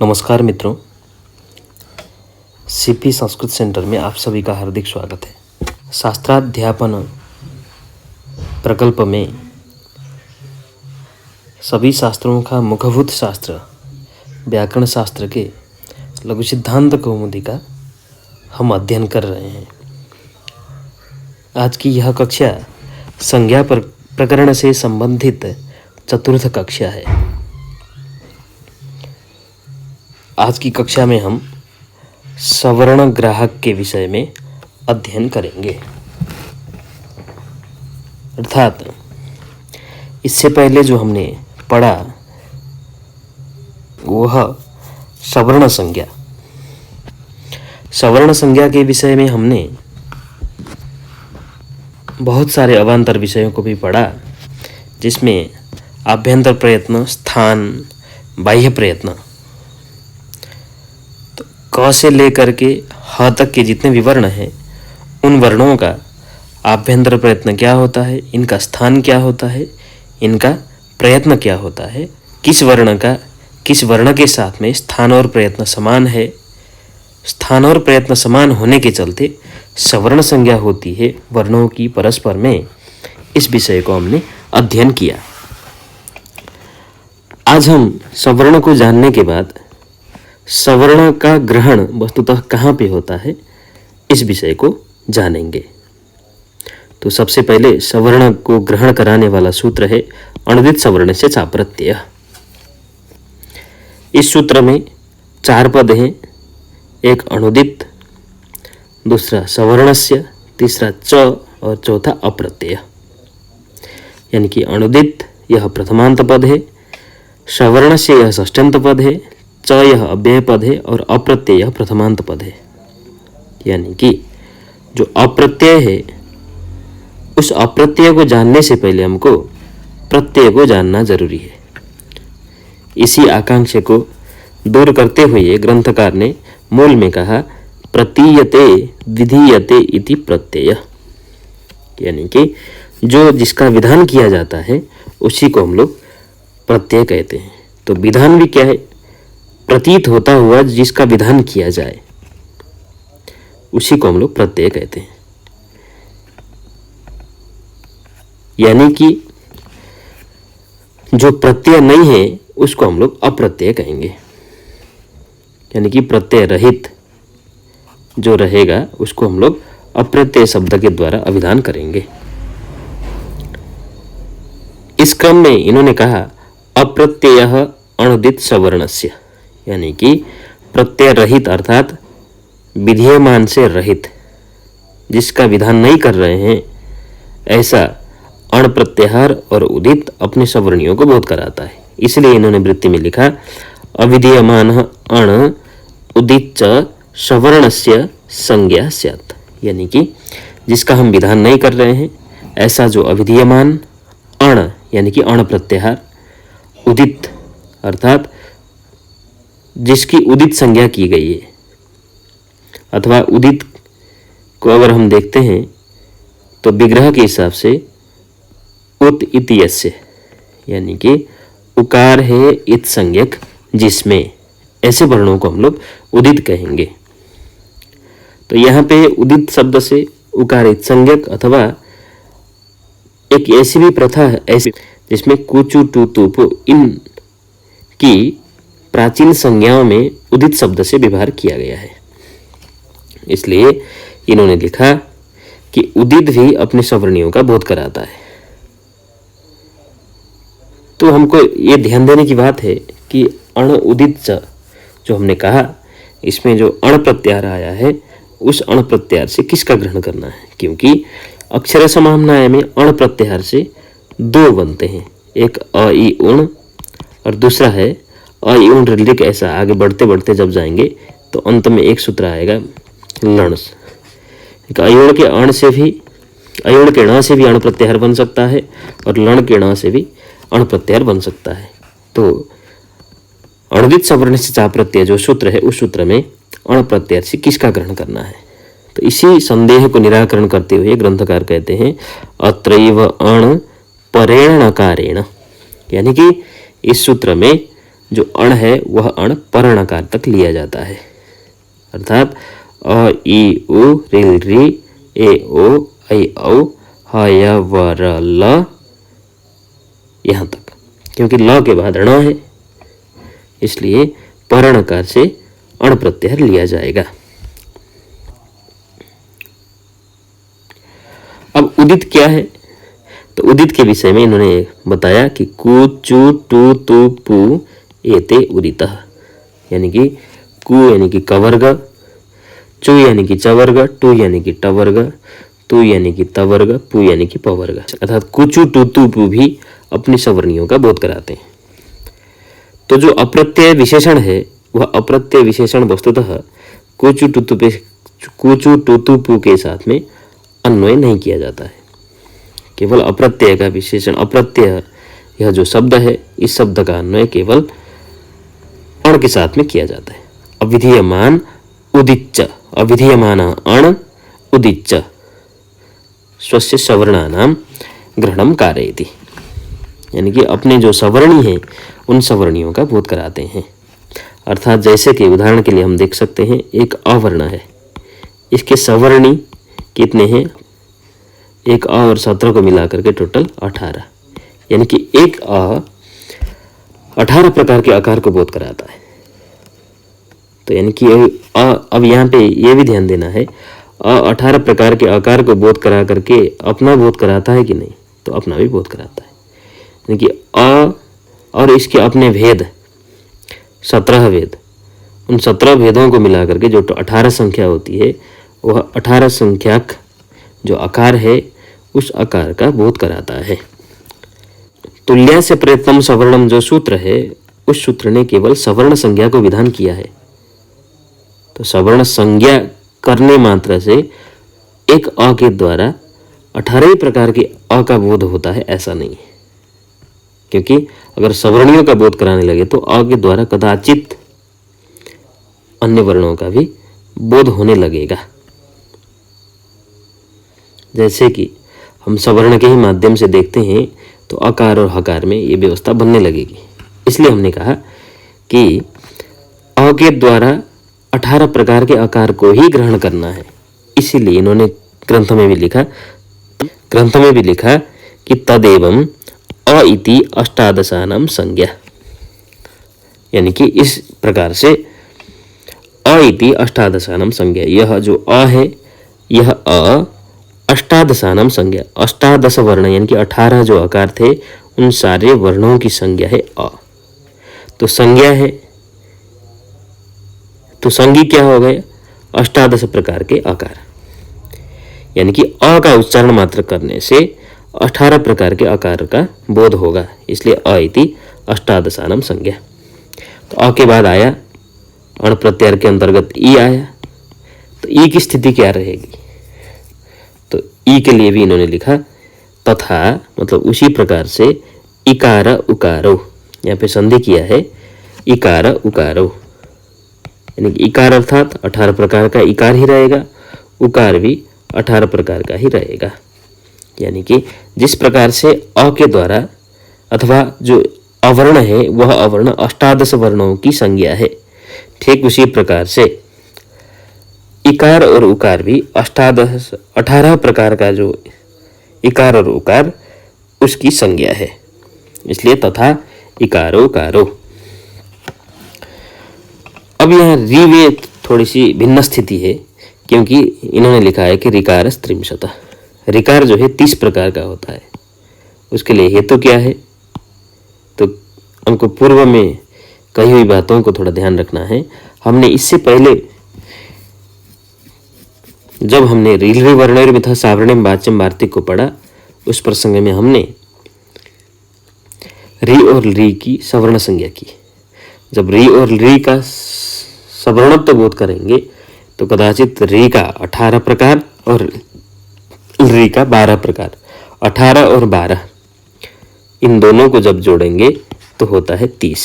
नमस्कार मित्रों, CP Sanskrit centre में आप सभी का हार्दिक स्वागत है। शास्त्राध्यापन प्रकल्प में सभी शास्त्रों का मुखभूत शास्त्र व्याकरण शास्त्र के लघु सिद्धांत कौमुदी का हम अध्ययन कर रहे हैं। आज की यह कक्षा संज्ञा प्रकरण से संबंधित चतुर्थ कक्षा है। आज की कक्षा में हम सवर्ण ग्राहक के विषय में अध्ययन करेंगे। अर्थात इससे पहले जो हमने पढ़ा वह सवर्ण संज्ञा। सवर्ण संज्ञा के विषय में हमने बहुत सारे अवान्तर विषयों को भी पढ़ा, जिसमें आभ्यंतर प्रयत्न, स्थान, बाह्य प्रयत्न, क से लेकर के ह तक के जितने भी वर्ण हैं, उन वर्णों का आभ्यंतर प्रयत्न क्या होता है, इनका स्थान क्या होता है, इनका प्रयत्न क्या होता है, किस वर्ण के साथ में स्थान और प्रयत्न समान है, स्थान और प्रयत्न समान होने के चलते सवर्ण संज्ञा होती है वर्णों की परस्पर में। इस विषय को हमने अध्ययन किया। आज हम सवर्ण को जानने के बाद सवर्ण का ग्रहण वस्तुतः कहाँ पे होता है, इस विषय को जानेंगे। तो सबसे पहले सवर्ण को ग्रहण कराने वाला सूत्र है अणुदित सवर्ण से चा प्रत्यय। इस सूत्र में 4 पद हैं, एक अणुदित, दूसरा सवर्णस्य, तीसरा च और चौथा अप्रत्यय। यानी कि अणुदित यह प्रथमांत पद है, सवर्णस्य यह षष्ठ्यंत पद है, च यह अव्यय पद है और अप्रत्यय यह प्रथमांत पद है। यानी कि जो अप्रत्यय है, उस अप्रत्यय को जानने से पहले हमको प्रत्यय को जानना जरूरी है। इसी आकांक्षा को दूर करते हुए ग्रंथकार ने मूल में कहा प्रतीयते विधीयते इति प्रत्यय। यानी कि जो जिसका विधान किया जाता है उसी को हम लोग प्रत्यय कहते हैं। तो विधान भी क्या है? प्रतीत होता हुआ जिसका विधान किया जाए उसी को हम लोग प्रत्यय कहते हैं। यानी कि जो प्रत्यय नहीं है उसको हम लोग अप्रत्यय कहेंगे। यानी कि प्रत्यय रहित जो रहेगा उसको हम लोग अप्रत्यय शब्द के द्वारा अभिधान करेंगे। इस क्रम में इन्होंने कहा अप्रत्ययः अणुदित सवर्णस्य। यानी कि प्रत्यय रहित अर्थात विधेयमान से रहित, जिसका विधान नहीं कर रहे हैं, ऐसा अण प्रत्याहार और उदित अपने सवर्णियों को बोध कराता है। इसलिए इन्होंने वृत्ति में लिखा अविधीयमान अण उदित च सवर्णस्य संज्ञा स्यात्। यानी कि जिसका हम विधान नहीं कर रहे हैं, ऐसा जो अविधीयमान अण यानी कि अण प्रत्याहार, उदित अर्थात जिसकी उदित संज्ञा की गई है, अथवा उदित को अगर हम देखते हैं तो विग्रह के हिसाब से उत इति यस्य, यानी कि उकार है इत संज्ञक जिसमें, ऐसे वर्णों को हम लोग उदित कहेंगे। तो यहाँ पे उदित शब्द से उकार इत संज्ञक, अथवा एक ऐसी भी प्रथा है ऐसी जिसमें कुचु टू तुप इन की प्राचीन संज्ञाओं में उदित शब्द से व्यवहार किया गया है। इसलिए इन्होंने लिखा कि उदित भी अपने सवर्णियों का बोध कराता है। तो हमको ये ध्यान देने की बात है कि अण उदित च जो हमने कहा, इसमें जो अण प्रत्याहार आया है उस अण प्रत्याहार से किसका ग्रहण करना है, क्योंकि अक्षर समाम्नाय में अण प्रत्याहार से 2 बनते हैं, एक अ ई उण और दूसरा है अ ई उण ऋलिक। ऐसा आगे बढ़ते बढ़ते जब जाएंगे तो अंत में एक सूत्र आएगा लण। अयोण के अण से भी, अयोण के ण से भी अण प्रत्याहार बन सकता है और लण के ण से भी अण प्रत्याहार बन सकता है। तो अणुदित सवर्ण से चा प्रत्यय जो सूत्र है, उस सूत्र में अण प्रत्याहार से किसका ग्रहण करना है। तो इसी संदेह को निराकरण करते हुए ग्रंथकार कहते हैं अत्रैव अण परेण नकारेण। यानी कि इस सूत्र में जो अण है वह अण परणकार तक लिया जाता है, अर्थात अ ई उ ऋ ऋ ए ओ ऐ औ ह य व र ल यहाँ तक, क्योंकि ल के बाद ण है इसलिए परणकार से अण प्रत्याहार लिया जाएगा। अब उदित क्या है? तो उदित के विषय में इन्होंने बताया कि कु चु टू तु पु एते उदितः, यानी कि कु यानी कि कवर्ग, चु यानी कि चवर्ग, टू यानी कि टवर्ग, तु यानी कि तवर्ग, पु यानी कि पवर्ग, अर्थात कुचु टू तु पु भी अपनी सवर्णियों का बोध कराते हैं। तो जो अप्रत्यय विशेषण है वह अप्रत्यय विशेषण वस्तुतः कुचु टू तु पु के साथ में अन्वय नहीं किया जाता है। केवल अप्रत्यय का विशेषण, अप्रत्यय यह जो शब्द है इस शब्द का अन्वय केवल अण के साथ में किया जाता है। अविधीयमान उदिच्च, अविधीयमान अण उदिच्च स्वस्य सवर्णानां ग्रहणं कारयति, यानी कि अपने जो सवर्णी हैं उन सवर्णियों का बोध कराते हैं। अर्थात जैसे कि उदाहरण के लिए हम देख सकते हैं, एक अवर्ण है, इसके सवर्णी कितने हैं? एक अ और 17 को मिलाकर के टोटल 18, यानी कि एक अ 18 प्रकार के आकार को बोध कराता है। तो यानी कि अब यहाँ पे ये भी ध्यान देना है, 18 प्रकार के आकार को बोध करा करके अपना बोध कराता है कि नहीं? तो अपना भी बोध कराता है, यानी कि अ और इसके अपने भेद 17 भेद, उन 17 भेदों को मिला करके जो 18 संख्या होती है वह 18 संख्यक जो आकार है उस आकार का बोध कराता है। तुल्य से प्रयत्नम सवर्णम जो सूत्र है उस सूत्र ने केवल सवर्ण संज्ञा को विधान किया है। तो सवर्ण संज्ञा करने मात्र से एक अ के द्वारा 18 प्रकार के अ का बोध होता है ऐसा नहीं है, क्योंकि अगर सवर्णियों का बोध कराने लगे तो अ के द्वारा कदाचित अन्य वर्णों का भी बोध होने लगेगा। जैसे कि हम सवर्ण के ही माध्यम से देखते हैं तो अकार और हकार में ये व्यवस्था बनने लगेगी। इसलिए हमने कहा कि अ के द्वारा 18 प्रकार के आकार को ही ग्रहण करना है। इसीलिए इन्होंने ग्रंथ में भी लिखा कि तदेवं अ इति अष्टादशानां संज्ञा, यानी कि इस प्रकार से अ इति अष्टादशानां संज्ञा, यह जो अ है यह अ अष्टादशानां संज्ञा, 18 वर्ण यानी कि 18 जो आकार थे उन सारे वर्णों की संज्ञा है अ। तो संज्ञा है तो संज्ञी क्या हो गए? 18 प्रकार के आकार, यानी कि अ का उच्चारण मात्र करने से 18 प्रकार के आकार का बोध होगा, इसलिए अ इति अष्टादशानां संज्ञा। तो अ के बाद आया अण प्रत्याहार के अंतर्गत ई आया, तो ई की स्थिति क्या रहेगी? तो ई के लिए भी इन्होंने लिखा तथा, मतलब उसी प्रकार से इकार उकारो, यहाँ पे संधि किया है इकार उकारो, यानी कि इकार अर्थात 18 प्रकार का इकार ही रहेगा, उकार भी 18 प्रकार का ही रहेगा। यानी कि जिस प्रकार से अ के द्वारा अथवा जो अवर्ण है वह अवर्ण 18 वर्णों की संज्ञा है, ठीक उसी प्रकार से इकार और उकार भी 18 प्रकार का जो इकार और उकार उसकी संज्ञा है, इसलिए तथा इकारो कारो। अब यहाँ री में थोड़ी सी भिन्न स्थिति है, क्योंकि इन्होंने लिखा है कि ऋकार त्रिंशतः, ऋकार जो है 30 प्रकार का होता है। उसके लिए हेतु क्या है? तो हमको पूर्व में कही हुई बातों को थोड़ा ध्यान रखना है। हमने इससे पहले जब हमने रील वर्णर मिथा सावर्णिम वाच्यम वार्तिक को पढ़ा, उस प्रसंग में हमने री और री की सवर्ण संज्ञा की। जब री और री का सवर्णत्व बोध करेंगे तो कदाचित री का 18 प्रकार और री का 12 प्रकार, 18 और 12 इन दोनों को जब जोड़ेंगे तो होता है 30।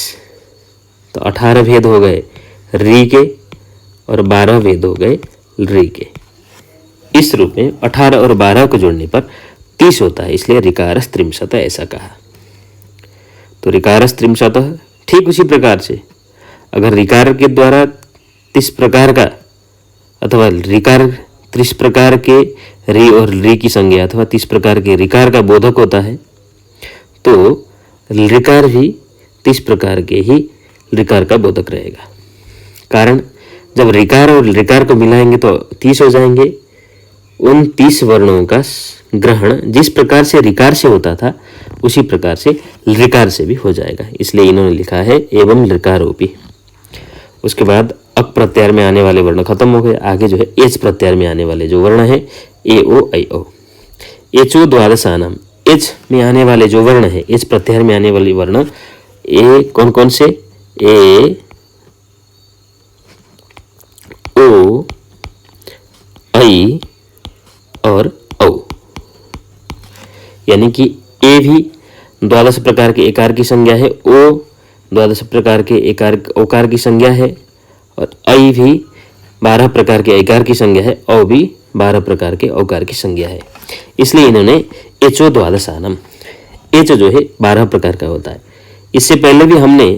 तो 18 भेद हो गए री के और 12 भेद हो गए री के। इस रूप में 18 और 12 को जोड़ने पर 30 होता है, इसलिए ऋकारस त्रिंशतः ऐसा कहा। तो ऋकारस त्रिंशतः ठीक उसी प्रकार से अगर रिकार के द्वारा 30 प्रकार का अथवा रिकार 30 प्रकार के री और री की संज्ञा अथवा 30 प्रकार के रिकार का बोधक होता है, तो रिकार भी 30 प्रकार के ही रिकार का बोधक रहेगा। कारण जब रिकार और रिकार को मिलाएंगे तो 30 हो जाएंगे। उन 30 वर्णों का ग्रहण जिस प्रकार से रिकार से होता था उसी प्रकार से रिकार से भी हो जाएगा, इसलिए इन्होंने लिखा है एवं रिकारोपी। उसके बाद अक प्रत्यार में आने वाले वर्ण खत्म हो गए। आगे जो है एच प्रत्यार में आने वाले जो वर्ण है ए ओ ऐ ओ। एचो द्वादशानाम, एच में आने वाले जो वर्ण है, एच प्रत्यार में आने वाले वर्ण ए कौन कौन से, ए ओ ऐ और औ, यानी कि ए भी 12 प्रकार के एकार की संज्ञा है, ओ 12 प्रकार के एकार ओकार की संज्ञा है और ऐ भी 12 प्रकार के एकार की संज्ञा है, औ भी 12 प्रकार के औकार की संज्ञा है। इसलिए इन्होंने एचो द्वादशानम, एच जो है 12 प्रकार का होता है। इससे पहले भी हमने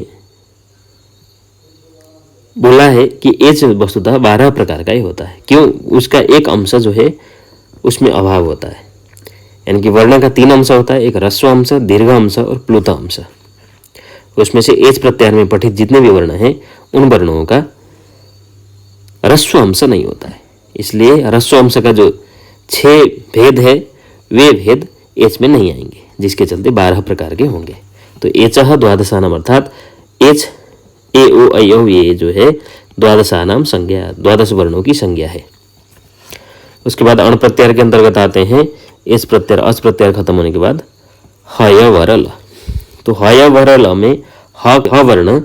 बोला है कि एच वस्तुतः 12 प्रकार का ही होता है। क्यों? उसका एक अंश जो है उसमें अभाव होता है, यानी कि वर्ण का 3 अंश होता है, एक ह्रस्व अंश, दीर्घ अंश और प्लुत अंश। उसमें से एच प्रत्यार में पठित जितने भी वर्ण हैं उन वर्णों का ह्रस्व अंश नहीं होता है, इसलिए ह्रस्व अंश का जो 6 भेद है वे भेद एच में नहीं आएंगे, जिसके चलते 12 प्रकार के होंगे। तो एचः द्वादशानाम अर्थात एच ए ओ ऐ औ ये जो है द्वादशानाम संज्ञा, 12 वर्णों की संज्ञा है। उसके बाद अण प्रत्यार के अंतर्गत आते हैं एच प्रत्यार, अच प्रत्यार खत्म होने के बाद हय वरल। तो हय वरल में ह वर्ण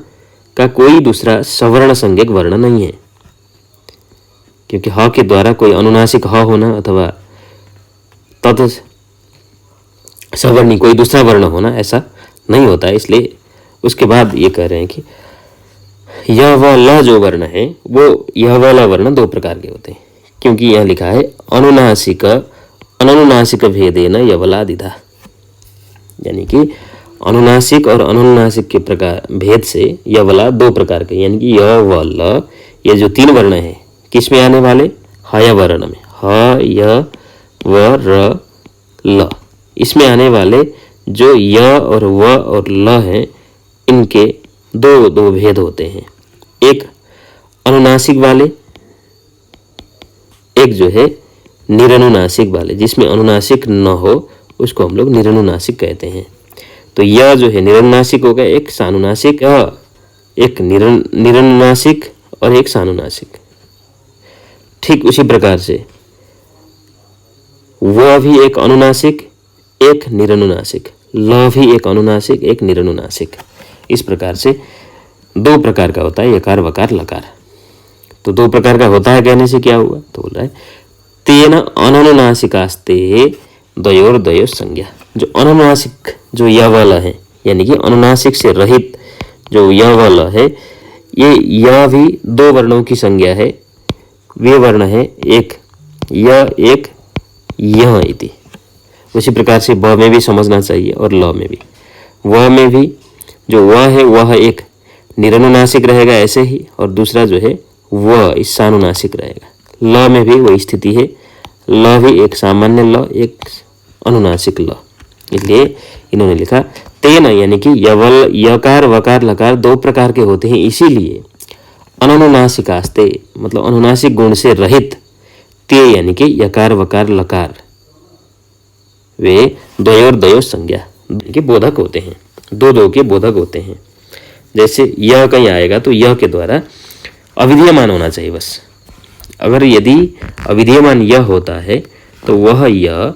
का कोई दूसरा सवर्ण संज्ञक वर्ण नहीं है, क्योंकि ह के द्वारा कोई अनुनासिक ह होना अथवा तत् सवर्णी कोई दूसरा वर्ण होना ऐसा नहीं होता है। इसलिए उसके बाद ये कह रहे हैं कि यह व ल जो वर्ण है वो यह व ल वर्ण 2 प्रकार के होते हैं, क्योंकि यह लिखा है अनुनासिक अनुनासिक भेदेन यवलादिधा, यानी कि अनुनासिक और अनुनासिक के प्रकार भेद से यवला 2 प्रकार के, यानी कि य व ल ये जो 3 वर्ण है किस में आने वाले, हय वर्ण में, ह य व र ल, इसमें आने वाले जो य और व और ल हैं इनके 2 भेद होते हैं, एक अनुनासिक वाले, एक जो है निरनुनासिक वाले। जिसमें अनुनासिक न हो उसको हम लोग निरनुनासिक कहते हैं। तो यह जो है निरनुनासिक हो गया, एक सानुनासिक, एक निरनुनासिक और एक सानुनासिक। ठीक उसी प्रकार से वह भी एक अनुनासिक एक निरनुनासिक, ल भी एक अनुनासिक एक निरनुनासिक। इस प्रकार से 2 प्रकार का होता है यकार वकार लकार। तो 2 प्रकार का होता है कहने से क्या हुआ, तो बोल रहा है तेन अनुनासिकास्ते द्वयोर द्वयो संज्ञा। जो अनुनासिक जो य वाला है, यानी कि अनुनासिक से रहित जो य वाला है, ये य भी 2 वर्णों की संज्ञा है। वे वर्ण है एक य एक यह इति। उसी प्रकार से ब में भी समझना चाहिए और ल में भी। व में भी जो व है वह एक निरनुनासिक रहेगा ऐसे ही, और दूसरा जो है वह इस सानुनासिक रहेगा। ल में भी वही स्थिति है, ल भी एक सामान्य ल एक अनुनासिक ल। इसलिए इन्होंने लिखा तेन, यानी कि यवल यकार वकार लकार 2 प्रकार के होते हैं, इसीलिए अनुनासिकास्ते मतलब अनुनासिक गुण से रहित, ते यानी कि यकार वकार लकार वे द्वयोर द्वयो संज्ञा के बोधक होते हैं, 2 के बोधक होते हैं। जैसे यह कहीं आएगा तो यह के द्वारा अविधीयमान होना चाहिए बस। अगर यदि अविधीयमान यह होता है तो वह यह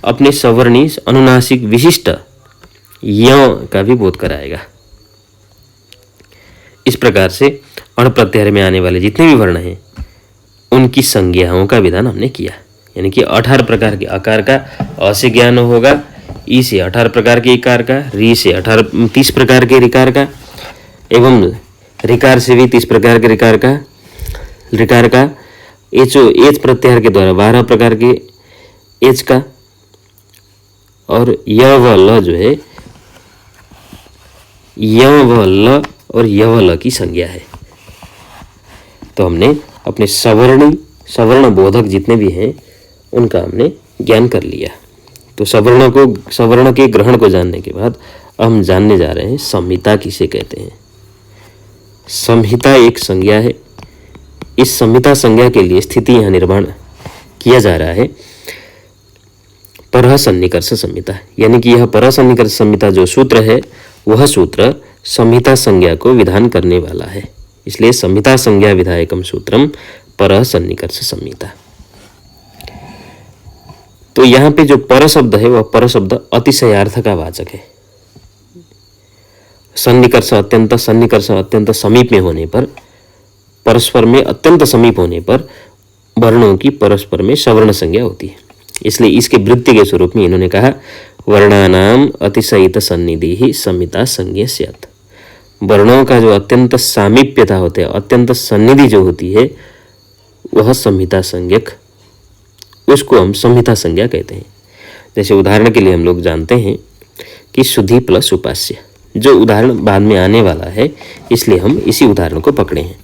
अपने सवर्णी अनुनासिक विशिष्ट य का भी बोध कराएगा। इस प्रकार से अण प्रत्याहार में आने वाले जितने भी वर्ण हैं उनकी संज्ञाओं का विधान हमने किया, यानी कि 18 प्रकार के आकार का अ से ज्ञान होगा, ई से 18 प्रकार के इकार का, री से 30 प्रकार के रिकार का, एवं रिकार से भी 30 प्रकार के रिकार का, एच प्रत्याहार के द्वारा 12 प्रकार के एच का, और य व ल जो है य व ल और यवल की संज्ञा है। तो हमने अपने सवर्ण बोधक जितने भी हैं उनका हमने ज्ञान कर लिया। तो सवर्ण के ग्रहण को जानने के बाद हम जानने जा रहे हैं संहिता किसे कहते हैं। संहिता एक संज्ञा है। इस संहिता संज्ञा के लिए स्थिति यहाँ निर्माण किया जा रहा है परसन्निकर्ष संहिता, यानी कि यह परसन्निकर्ष संहिता जो सूत्र है वह सूत्र संहिता संज्ञा को विधान करने वाला है। इसलिए संहिता संज्ञा विधायकम सूत्रम परसन्निकर्ष संहिता। तो यहाँ पे जो पर शब्द है वह पर शब्द अतिशयार्थ का वाचक है। सन्निकर्ष अत्यंत समीप में होने पर, परस्पर में अत्यंत समीप होने पर वर्णों की परस्पर में सवर्ण संज्ञा होती है। इसलिए इसके वृत्ति के स्वरूप में इन्होंने कहा वर्णानाम अतिशयित सन्निधि ही संहिता संज्ञा स्यात्। वर्णों का जो अत्यंत सामीप्यता होते हैं, अत्यंत सन्निधि जो होती है वह संहिता संज्ञक, उसको हम संहिता संज्ञा कहते हैं। जैसे उदाहरण के लिए हम लोग जानते हैं कि सुधि प्लस उपास्य, जो उदाहरण बाद में आने वाला है इसलिए हम इसी उदाहरण को पकड़े हैं।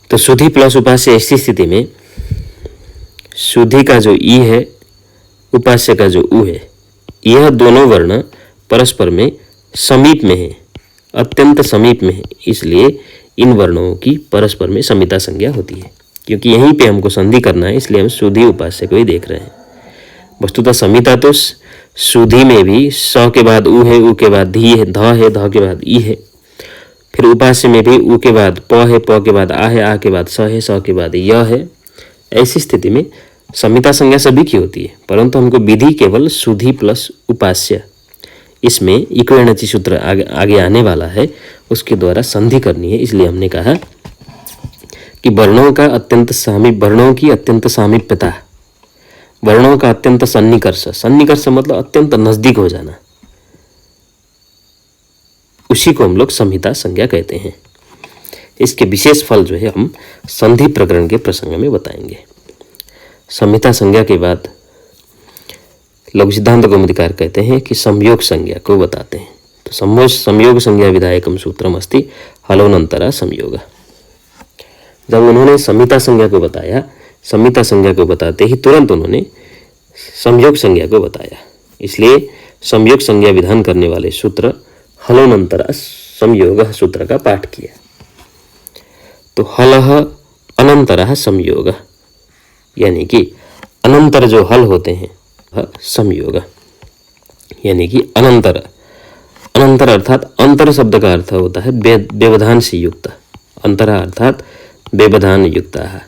तो सुधि प्लस उपास्य ऐसी स्थिति में सुधि का जो ई है, उपास्य का जो उ है, यह दोनों वर्ण परस्पर में समीप में है, अत्यंत समीप में है। इसलिए इन वर्णों की परस्पर में संहिता संज्ञा होती है। क्योंकि यहीं पे हमको संधि करना है इसलिए हम सुधि उपास्य को ही देख रहे हैं। वस्तुतः संहिता तो सुधि में भी स के बाद उ है, उ के बाद धी है, ध के बाद ई है। फिर उपास्य में भी उ के बाद प है, प के बाद आ है, आ के बाद स है, स के बाद य है। ऐसी स्थिति में संहिता संज्ञा सभी की होती है, परंतु हमको विधि केवल सुधि प्लस उपास्य, इसमें इक्वेणचि सूत्र आगे आने वाला है, उसके द्वारा संधि करनी है। इसलिए हमने कहा कि वर्णों की अत्यंत सामीप्यता, वर्णों का अत्यंत सन्निकर्ष मतलब अत्यंत नजदीक हो जाना, उसी को हम लोग संहिता संज्ञा कहते हैं। इसके विशेष फल जो है हम संधि प्रकरण के प्रसंग में बताएंगे। संहिता संज्ञा के बाद लघु सिद्धांत कौमुदीकार कहते हैं कि संयोग संज्ञा को बताते हैं। तो संयोग संज्ञा विधायकम सूत्रम अस्ति हलोनंतरा संयोग। जब उन्होंने संहिता संज्ञा को बताया, संहिता संज्ञा को बताते ही तुरंत उन्होंने संयोग संज्ञा को बताया। इसलिए संयोग संज्ञा विधान करने वाले सूत्र हलोनंतरा संयोग सूत्र का पाठ किया। तो हलः अनंतरः संयोग, यानी कि अनंतर जो हल होते हैं संयोग, यानी कि अनंतर अर्थात अंतर शब्द का अर्थ होता है व्यवधान से युक्त। अंतरा अर्थात व्यवधान युक्त है।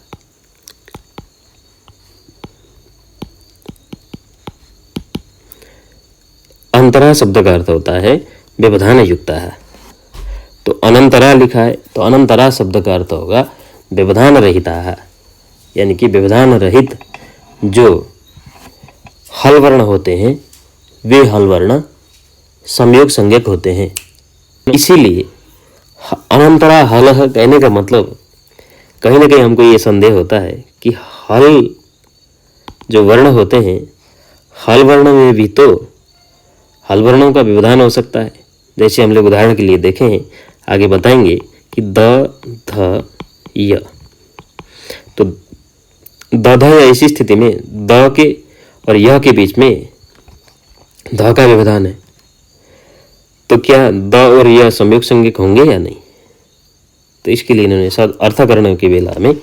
अंतरा शब्द का अर्थ होता है व्यवधान युक्त है। तो अनंतरा लिखा है तो अनंतरा शब्द का अर्थ होगा व्यवधान रहिता है, यानी कि व्यवधान रहित जो हल वर्ण होते हैं वे हल वर्ण संयोग संज्ञक होते हैं। इसीलिए अनंतरा हल कहने का मतलब कहीं ना कहीं हमको ये संदेह होता है कि हल जो वर्ण होते हैं, हल वर्ण में भी तो हल वर्णों का व्यवधान हो सकता है। जैसे हम लोग उदाहरण के लिए देखें हैं, आगे बताएंगे कि द ध य। तो द ध ऐसी स्थिति में द के और य के बीच में ध का व्यवधान है, तो क्या द और य संयोग संज्ञक होंगे या नहीं? तो इसके लिए इन्होंने अर्थकरण की बेला में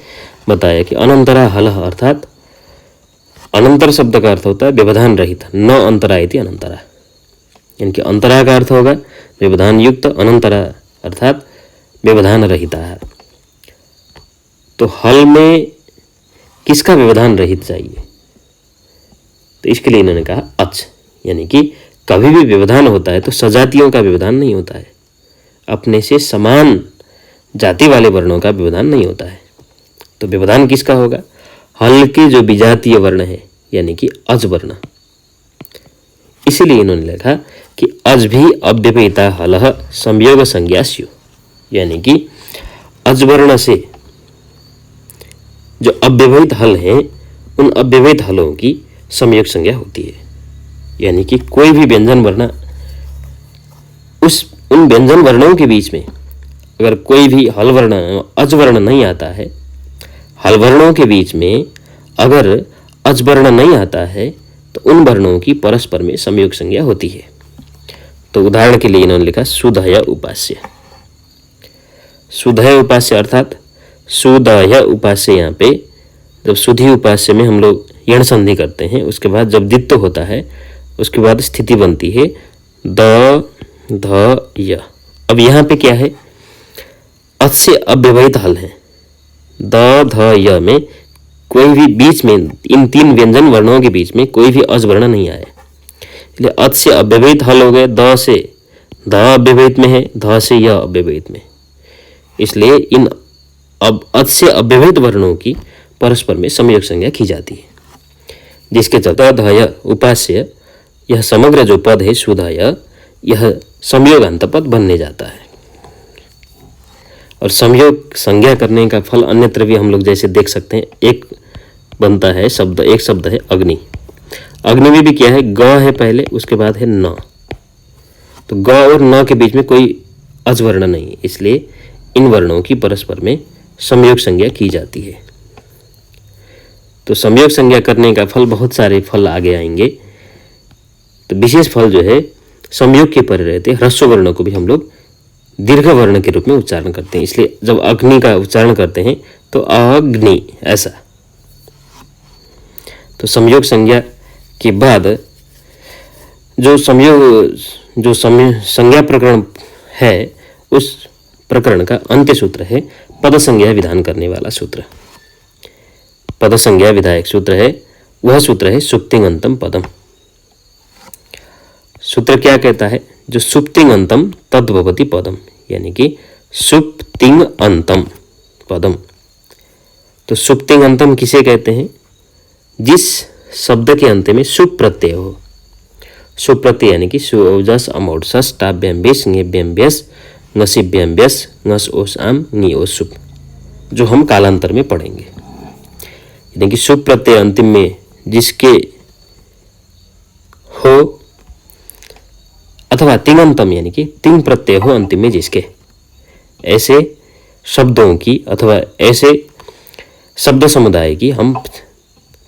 बताया कि अनंतरा हलः अर्थात अनंतर शब्द का अर्थ होता है व्यवधान रहित, न अंतरा इति अनंतरा, यानी कि अंतरा का अर्थ होगा व्यवधान युक्त, अनंतरा अर्थात व्यवधान रहित है। तो हल में किसका व्यवधान रहित चाहिए? तो इसके लिए इन्होंने कहा अच, यानी कि कभी भी व्यवधान होता है तो सजातियों का व्यवधान नहीं होता है, अपने से समान जाति वाले वर्णों का व्यवधान नहीं होता है। तो व्यवधान किसका होगा? हल के जो विजातीय वर्ण है, यानी कि अज वर्ण। इसीलिए इन्होंने लिखा कि अज भी अव्यवहिता हलः संयोग संज्ञास्यु, यानी कि अज वर्ण से जो अव्यवहित हल हैं उन अव्यवहित हलों की संयोग संज्ञा होती है। यानी कि कोई भी व्यंजन वर्ण उन व्यंजन वर्णों के बीच में अगर कोई भी हल वर्ण अज वर्ण नहीं आता है, हल वर्णों के बीच में अगर अज वर्ण नहीं आता है तो उन वर्णों की परस्पर में संयोग संज्ञा होती है। तो उदाहरण के लिए इन्होंने लिखा सुधय उपास्य। सुधय उपास्य अर्थात सुधय उपास्य, यहाँ पे जब सुधी उपास्य में हम लोग यण संधि करते हैं, उसके बाद जब दित्व होता है उसके बाद स्थिति बनती है द ध य। अब यहाँ पे क्या है, अच से अव्यवहित हल है। द ध य में कोई भी बीच में इन तीन व्यंजन वर्णों के बीच में कोई भी अज वर्ण नहीं आया, इसलिए अच से अव्यवहित हल हो गए। द से ध अव्यवहित में है, ध से य अव्यवहित में, इसलिए इन अब अच से अव्यवहित वर्णों की परस्पर में संयोग संज्ञा की जाती है, जिसके चलते धय उपास्य यह समग्र जो पद है सुधय, यह संयोगांत पद बनने जाता है। और संयोग संज्ञा करने का फल अन्यत्र भी हम लोग जैसे देख सकते हैं, एक बनता है शब्द, एक शब्द है अग्नि। अग्नि में भी क्या है, ग है पहले, उसके बाद है न। तो ग और न के बीच में कोई अज वर्ण नहीं है, इसलिए इन वर्णों की परस्पर में संयोग संज्ञा की जाती है। तो संयोग संज्ञा करने का फल, बहुत सारे फल आगे आएंगे। तो विशेष फल जो है संयोग के परे रहते ह्रस्व वर्ण को भी हम लोग दीर्घ वर्ण के रूप में उच्चारण करते हैं, इसलिए जब अग्नि का उच्चारण करते हैं तो अग्नि ऐसा। तो संयोग संज्ञा के बाद जो संज्ञा प्रकरण है, उस प्रकरण का अंत्य सूत्र है पद संज्ञा विधान करने वाला सूत्र। पद संज्ञा विधायक सूत्र है, वह सूत्र है सुप्तिंगंतम पदम। सूत्र क्या कहता है, जो सुप्तिंगंतम तद्भवति पदम, यानी कि सुप्तिंग अंतम पदम। तो सुप्तिंग अंतम किसे कहते हैं, जिस शब्द के अंत में सुप प्रत्यय हो। सुप प्रत्यय यानी कि सुजस अमोडसस टाभ्यम्बिस ङेभ्यम्ब्यस ङसिभ्यम्ब्यस ङस ओस आम ङी ओस सुप, जो हम कालांतर में पढ़ेंगे। यानी कि सुप प्रत्यय अंतिम में जिसके हो, अथवा तिङंतम यानी कि तिंग प्रत्यय हो अंतिम में जिसके, ऐसे शब्दों की अथवा ऐसे शब्द समुदाय की हम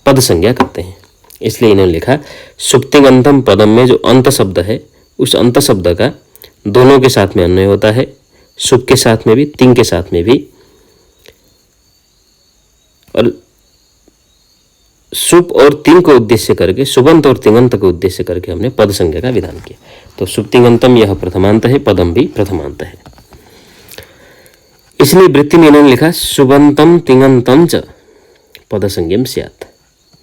पद संज्ञा करते हैं। इसलिए इन्होंने लिखा सुप्तिंगंतम पदम में जो अंत शब्द है, उस अंत शब्द का दोनों के साथ में अन्वय होता है, सुप के साथ में भी, तिंग के साथ में भी। और सुप और तिंग को उद्देश्य करके, सुबंत और तिंगंत को उद्देश्य करके हमने पद संज्ञा का विधान किया। तो सुप्तिंगंतम यह प्रथमांत है, पदम भी प्रथमांत है। इसलिए वृत्ति में इन्होंने लिखा सुबंतम तिंगंतम च पद संज्ञम स्यात्,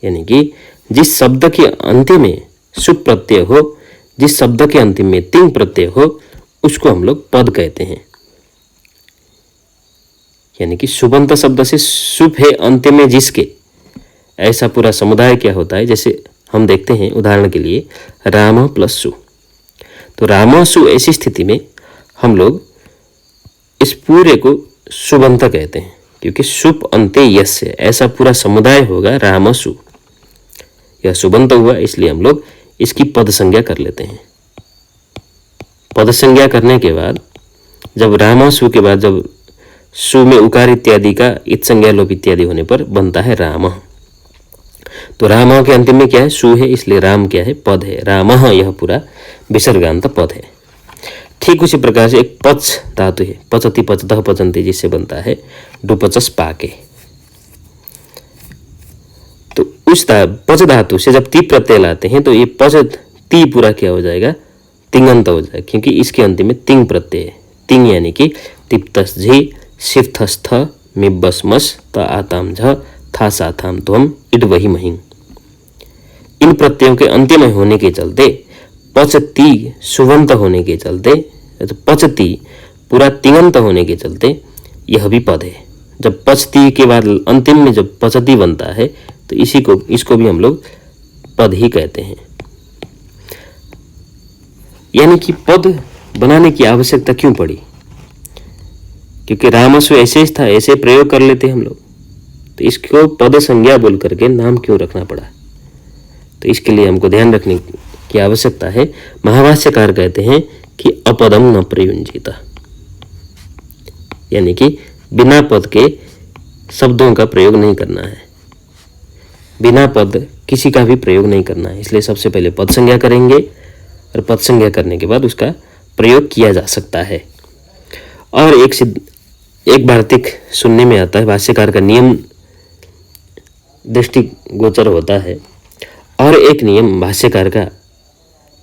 यानी कि जिस शब्द के अंत्य में सुप प्रत्यय हो, जिस शब्द के अंतिम में तिंग प्रत्यय हो, उसको हम लोग पद कहते हैं। यानी कि सुबंत शब्द से सुप है अंत्य में जिसके, ऐसा पूरा समुदाय क्या होता है। जैसे हम देखते हैं उदाहरण के लिए राम प्लस सु, तो राम सु ऐसी स्थिति में हम लोग इस पूरे को सुबंत कहते हैं, क्योंकि सुप अंत्य यस्य, ऐसा पूरा समुदाय होगा राम सु, यह सुबंत हुआ, इसलिए हम लोग इसकी पद संज्ञा कर लेते हैं। पद संज्ञा करने के बाद जब राम सु के बाद जब सु में उकार इत्यादि का इत संज्ञा लोप इत्यादि होने पर बनता है राम। तो राम के अंतिम में क्या है, सु है, इसलिए राम क्या है, पद है। राम यह पूरा विसर्गांत पद है। ठीक उसी प्रकार से एक पच धातु है, पचति पचतः पचन्ति, जिससे बनता है डुपचस पाके। तो उस पच धातु से जब ती प्रत्यय लाते हैं तो ये पच ती पूरा क्या हो जाएगा, तिंगंत हो जाएगा, क्योंकि इसके अंतिम में तिंग प्रत्यय है। तिंग यानी कि तिप्तस झी शिफ्थस्थ मिब्बसमस त आताम झ था साथाम त्वम इड वही महिंग। इन प्रत्ययों के अंत्य में होने के चलते, पचती सुवंत होने के चलते, तो पचती पूरा तिंगंत होने के चलते यह भी पद है। जब पचती के बाद अंतिम में जब पचती बनता है तो इसको भी हम लोग पद ही कहते हैं। यानी कि पद बनाने की आवश्यकता क्यों पड़ी, क्योंकि रामस्व ऐसे था, ऐसे प्रयोग कर लेते हम लोग, तो इसको पद संज्ञा बोल करके नाम क्यों रखना पड़ा। तो इसके लिए हमको ध्यान रखने की आवश्यकता है। महाभाष्यकार कहते हैं कि अपदम न प्रयुंजित, यानी कि बिना पद के शब्दों का प्रयोग नहीं करना है, बिना पद किसी का भी प्रयोग नहीं करना है। इसलिए सबसे पहले पद संज्ञा करेंगे और पद संज्ञा करने के बाद उसका प्रयोग किया जा सकता है। और एक वार्तिक सुनने में आता है, भाष्यकार का नियम दृष्टिगोचर होता है और एक नियम भाष्यकार का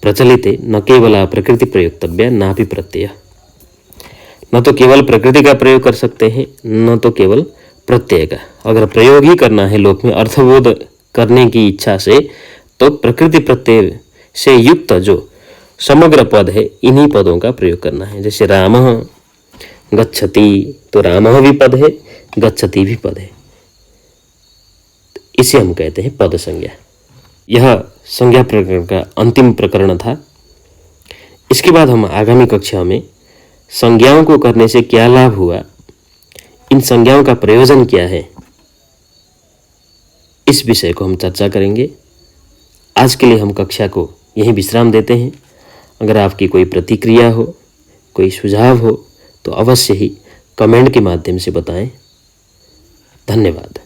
प्रचलित है, न केवल प्रकृति प्रयोक्तव्य ना भी प्रत्यय। न तो केवल प्रकृति का प्रयोग कर सकते हैं, न तो केवल प्रत्यय का। अगर प्रयोग ही करना है लोक में अर्थबोध करने की इच्छा से, तो प्रकृति प्रत्यय से युक्त जो समग्र पद है इन्हीं पदों का प्रयोग करना है। जैसे रामः गच्छति, तो रामः भी पद है, गच्छति भी पद है, इसे हम कहते हैं पद संज्ञा। यह संज्ञा प्रकरण का अंतिम प्रकरण था। इसके बाद हम आगामी कक्षा में संज्ञाओं को करने से क्या लाभ हुआ, इन संज्ञाओं का प्रयोजन क्या है, इस विषय को हम चर्चा करेंगे। आज के लिए हम कक्षा को यहीं विश्राम देते हैं। अगर आपकी कोई प्रतिक्रिया हो, कोई सुझाव हो, तो अवश्य ही कमेंट के माध्यम से बताएं। धन्यवाद।